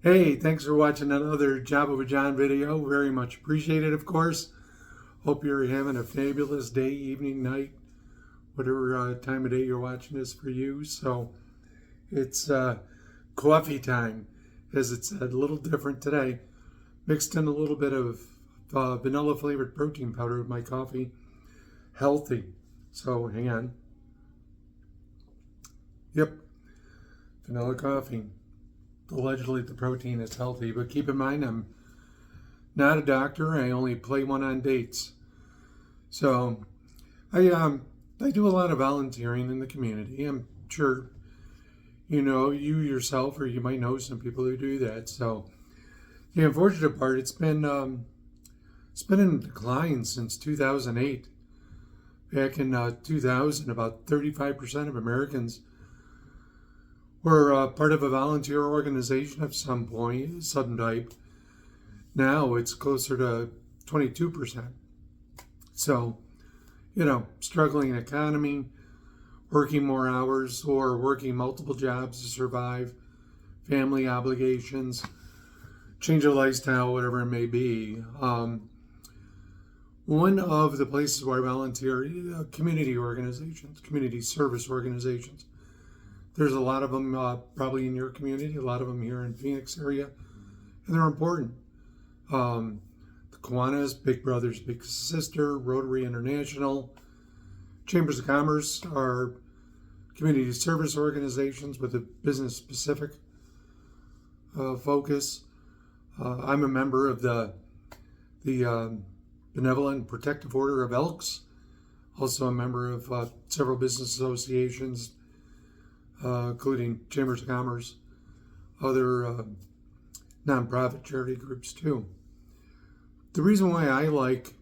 Hey, thanks for watching another Java with John video. Very much appreciated, of course. Hope you're having a fabulous day, evening, night, whatever time of day you're watching this for you. So it's coffee time, as it's a little different today. Mixed in a little bit of vanilla flavored protein powder with my coffee. Healthy. So hang on. Yep, vanilla coffee. Allegedly the protein is healthy, but keep in mind I'm not a doctor. I only play one on dates. So I do a lot of volunteering in the community. I'm sure you know you yourself, or you might know some people who do that. So the unfortunate part, it's been in decline since 2008. Back in 2000, about 35% of Americans were part of a volunteer organization of some type. Now it's closer to 22%. So, struggling economy, working more hours or working multiple jobs to survive, family obligations, change of lifestyle, whatever it may be. One of the places where I volunteer, community organizations, community service organizations. There's a lot of them probably in your community, a lot of them here in Phoenix area, and they're important. The Kiwanis, Big Brothers Big Sister, Rotary International, Chambers of Commerce are community service organizations with a business specific focus. I'm a member of the Benevolent Protective Order of Elks, also a member of several business associations, including Chambers of Commerce, other nonprofit charity groups too. The reason why I like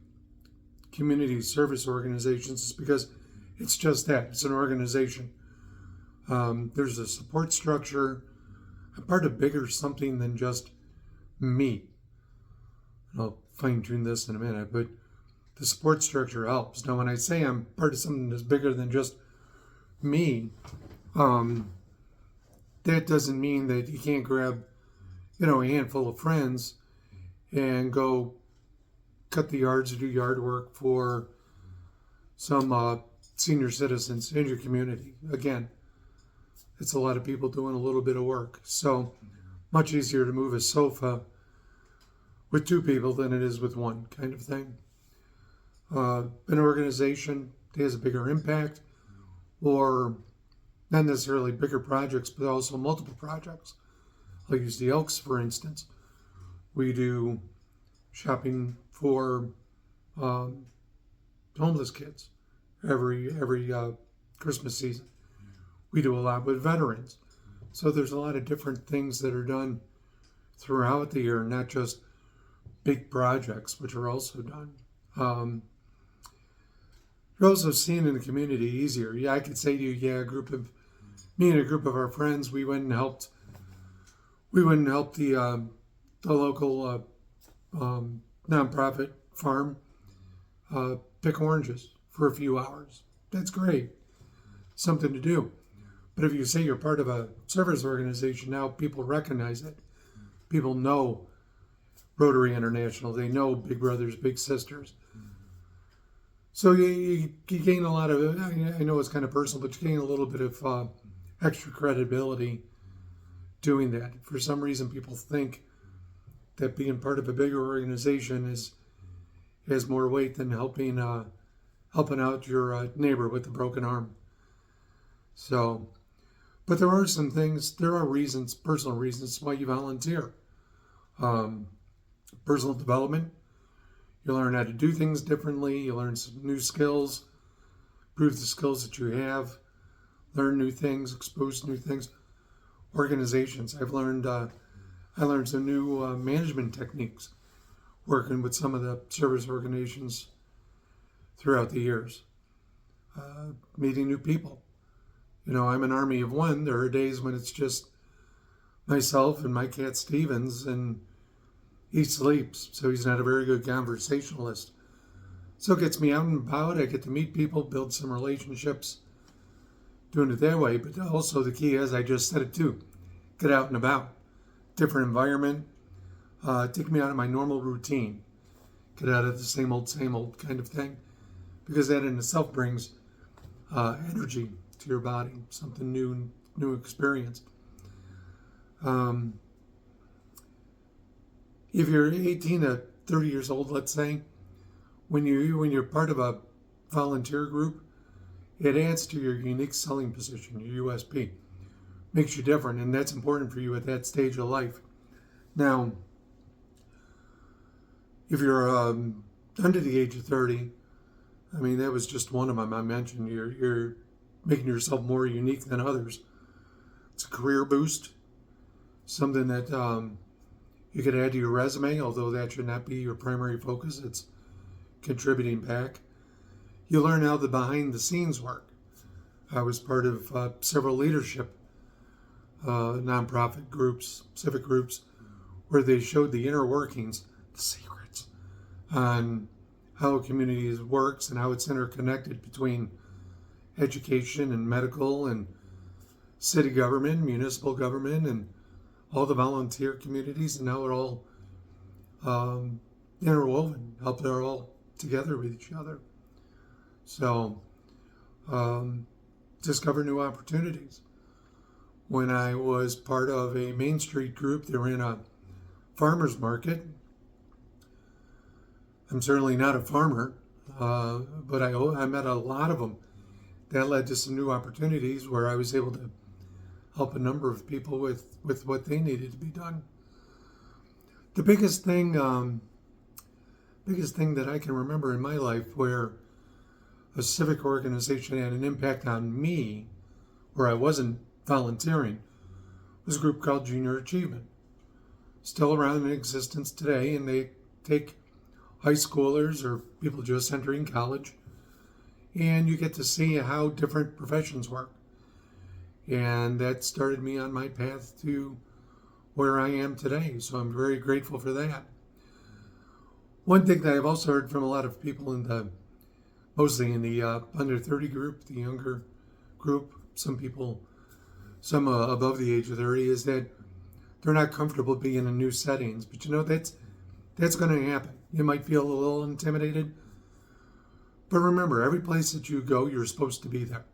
community service organizations is because it's just that. It's an organization. There's a support structure. I'm part of bigger something than just me. I'll fine tune this in a minute, but the support structure helps. Now, when I say I'm part of something that's bigger than just me, that doesn't mean that you can't grab, a handful of friends and go cut the yards or do yard work for some senior citizens in your community. Again, it's a lot of people doing a little bit of work. So much easier to move a sofa with two people than it is with one, kind of thing. An organization that has a bigger impact, or not necessarily bigger projects, but also multiple projects. I'll use the Elks, for instance. We do shopping for homeless kids every Christmas season. We do a lot with veterans. So there's a lot of different things that are done throughout the year, not just big projects, which are also done. You're also seen in the community easier. Yeah, I could say to you, me and a group of our friends, we went and helped the local nonprofit farm pick oranges for a few hours. That's great, something to do. But if you say you're part of a service organization, now people recognize it. People know Rotary International. They know Big Brothers Big Sisters. So you gain a lot of, I know it's kind of personal, but you gain a little bit of extra credibility doing that. For some reason, people think that being part of a bigger organization has more weight than helping out your neighbor with a broken arm. So, but there are some things, there are reasons, personal reasons why you volunteer. Personal development. You learn how to do things differently. You learn some new skills, improve the skills that you have, learn new things, expose new things. Organizations. I learned some new management techniques working with some of the service organizations throughout the years. Meeting new people. I'm an army of one. There are days when it's just myself and my cat Stevens, and he sleeps, so he's not a very good conversationalist. So it gets me out and about. I get to meet people, build some relationships, doing it that way. But also the key, as I just said it too, get out and about. different environment, take me out of my normal routine, get out of the same old kind of thing, because that in itself brings energy to your body, something new experience. If you're 18 to 30 years old, let's say, when you're part of a volunteer group, it adds to your unique selling position, your USP. Makes you different, and that's important for you at that stage of life. Now, if you're under the age of 30, I mean, that was just one of them I mentioned. You're making yourself more unique than others. It's a career boost, something that you could add to your resume, although that should not be your primary focus. It's contributing back. You learn how the behind the scenes work. I was part of several leadership nonprofit groups, civic groups, where they showed the inner workings, the secrets, on how a community works and how it's interconnected between education and medical and city government, municipal government, and all the volunteer communities, and how it all interwoven, how they're all together with each other. So, discover new opportunities. When I was part of a Main Street group, they were in a farmer's market. I'm certainly not a farmer, but I met a lot of them. That led to some new opportunities where I was able to help a number of people with what they needed to be done. The biggest thing that I can remember in my life where a civic organization had an impact on me, where I wasn't volunteering, was a group called Junior Achievement. Still around in existence today, and they take high schoolers or people just entering college, and you get to see how different professions work. And that started me on my path to where I am today, so I'm very grateful for that. One thing that I've also heard from a lot of people mostly in the under 30 group, the younger group, some above the age of 30, is that they're not comfortable being in new settings. But that's going to happen. You might feel a little intimidated, but remember, every place that you go, you're supposed to be there.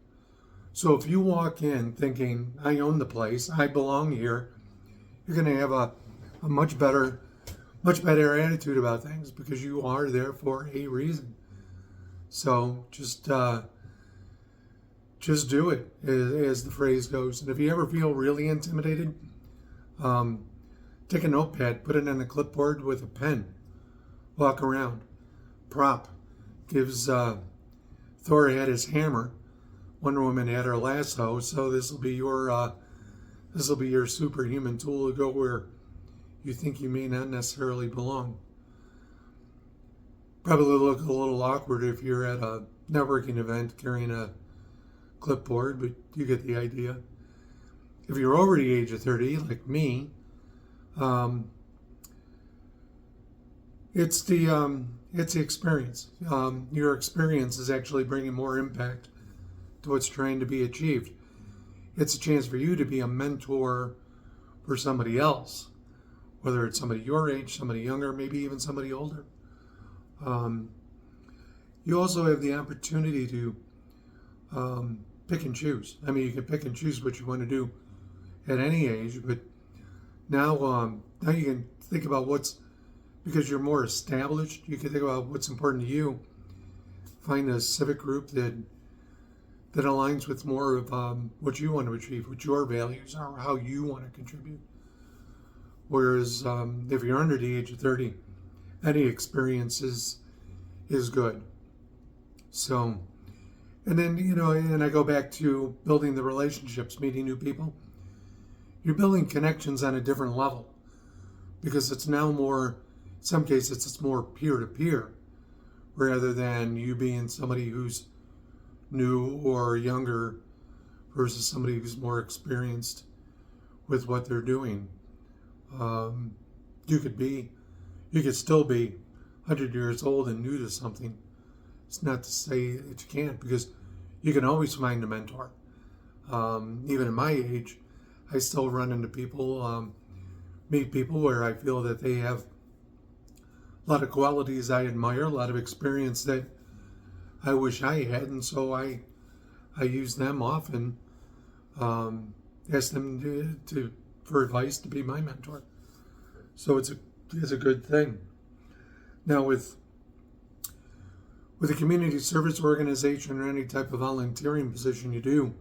So if you walk in thinking, I own the place, I belong here, you're going to have a much better attitude about things, because you are there for a reason. So just do it, as the phrase goes. And if you ever feel really intimidated, take a notepad, put it on a clipboard with a pen, walk around. Prop gives Thor had his hammer, Wonder Woman had her lasso, so this will be your superhuman tool to go where you think you may not necessarily belong. Probably look a little awkward if you're at a networking event carrying a clipboard, but you get the idea. If you're over the age of 30, like me, it's the experience. Your experience is actually bringing more impact to what's trying to be achieved. It's a chance for you to be a mentor for somebody else, whether it's somebody your age, somebody younger, maybe even somebody older. You also have the opportunity to pick and choose. I mean, you can pick and choose what you want to do at any age, but now you can think about because you're more established, you can think about what's important to you. Find a civic group that aligns with more of what you want to achieve, what your values are, how you want to contribute. Whereas if you're under the age of 30, any experience is good. So, and then, and I go back to building the relationships, meeting new people. You're building connections on a different level, because it's now more, in some cases, it's more peer-to-peer, rather than you being somebody who's new or younger versus somebody who's more experienced with what they're doing. You could still be 100 years old and new to something. It's not to say that you can't, because you can always find a mentor. Even at my age, I still run into people, meet people where I feel that they have a lot of qualities I admire, a lot of experience that I wish I had, and so I use them often. Ask them for advice to be my mentor. So it's a good thing. Now with a community service organization or any type of volunteering position you do,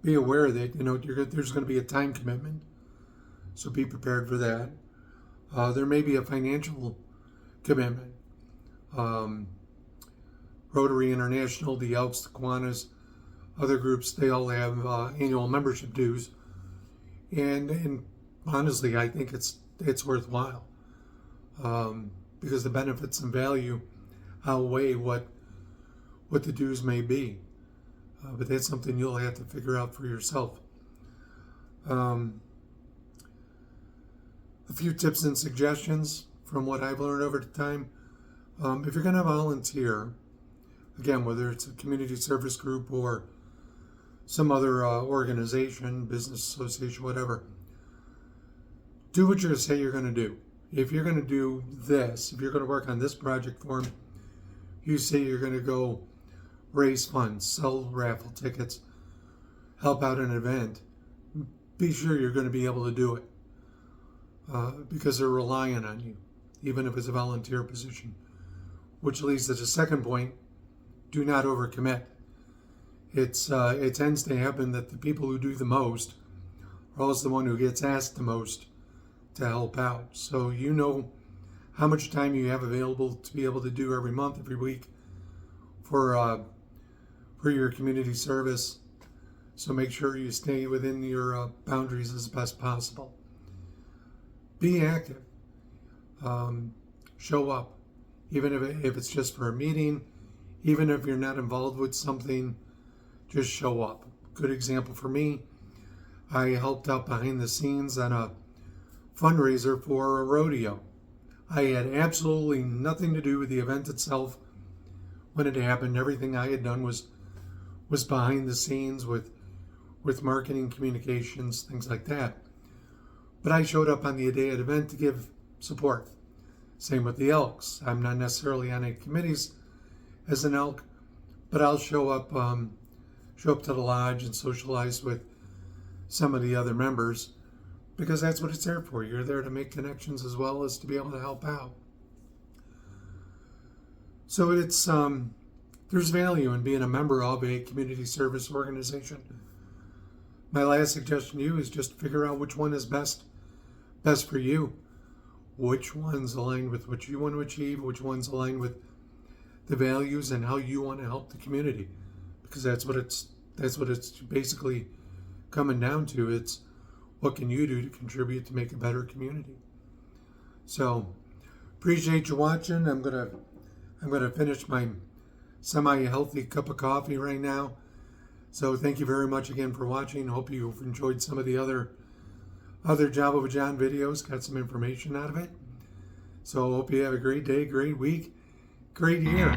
be aware that there's going to be a time commitment. So be prepared for that. There may be a financial commitment. Rotary International, the Elks, the Kiwanis, other groups, they all have annual membership dues. And honestly, I think it's worthwhile because the benefits and value outweigh what the dues may be. But that's something you'll have to figure out for yourself. A few tips and suggestions from what I've learned over the time. If you're going to volunteer, again, whether it's a community service group or some other organization, business association, whatever, do what you say you're going to do. If you're going to do this, if you're going to work on this project for them, you say you're going to go raise funds, sell raffle tickets, help out an event, be sure you're going to be able to do it because they're relying on you, even if it's a volunteer position. Which leads to the second point, do not overcommit. It tends to happen that the people who do the most are always the one who gets asked the most to help out. So you know how much time you have available to be able to do every month, every week for your community service. So make sure you stay within your boundaries as best possible. Be active. Show up. Even if it's just for a meeting, even if you're not involved with something, just show up. Good example for me, I helped out behind the scenes on a fundraiser for a rodeo. I had absolutely nothing to do with the event itself when it happened. Everything I had done was behind the scenes with marketing, communications, things like that. But I showed up on the day of the event to give support. Same with the Elks. I'm not necessarily on any committees as an Elk, but I'll show up to the lodge and socialize with some of the other members because that's what it's there for. You're there to make connections as well as to be able to help out. So it's there's value in being a member of a community service organization. My last suggestion to you is just figure out which one is best for you. Which one's aligned with what you want to achieve, which one's aligned with the values and how you want to help the community. Because that's what it's basically coming down to. It's what can you do to contribute to make a better community. So appreciate you watching. I'm gonna finish my semi-healthy cup of coffee right now. So thank you very much again for watching. Hope you've enjoyed some of the other Java with John videos, got some information out of it. So hope you have a great day, great week, great year.